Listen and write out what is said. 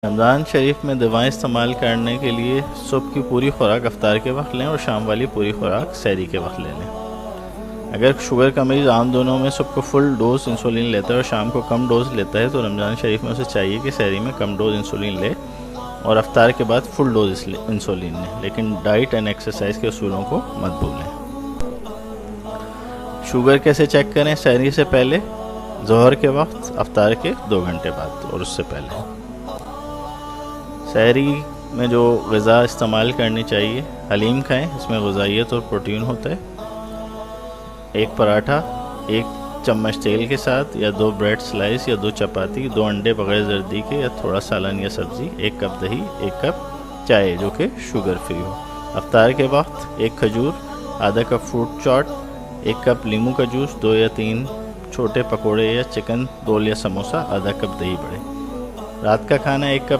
रमज़ान शरीफ में दवाएं इस्तेमाल करने के लिए सुबह की पूरी खुराक अफ्तार के वक्त लें और शाम वाली पूरी खुराक सहरी के वक्त ले लें। अगर शुगर का मरीज़ आम दोनों में सुबह को फुल डोज इंसुलिन लेता है और शाम को कम डोज लेता है तो रमज़ान शरीफ में उसे चाहिए कि सहरी में कम डोज इंसुलिन ले और अफ्तार के बाद फुल डोज इंसुलिन लें, लेकिन डाइट एंड एक्सरसाइज के असूलों को मत भूलें। शुगर कैसे चेक करें? सहरी से पहले, ज़ोहर के वक्त, अफ्तार के 2 घंटे बाद और उससे पहले। सहरी में जो ग़िज़ा इस्तेमाल करनी चाहिए, हलीम खाएं, इसमें ग़िज़ाइयत और प्रोटीन होता है। 1 पराठा 1 चम्मच तेल के साथ, या 2 ब्रेड स्लाइस, या 2 चपाती, 2 अंडे बगैर जर्दी के, या थोड़ा सालन या सब्ज़ी, 1 कप दही, 1 कप चाय जो कि शुगर फ्री हो। अफ्तार के वक्त 1 खजूर, आधा कप फ्रूट चाट, 1 कप नींबू का जूस, 2 या 3 छोटे पकोड़े या चिकन रोल या समोसा, आधा कप दही बड़े। रात का खाना 1 कप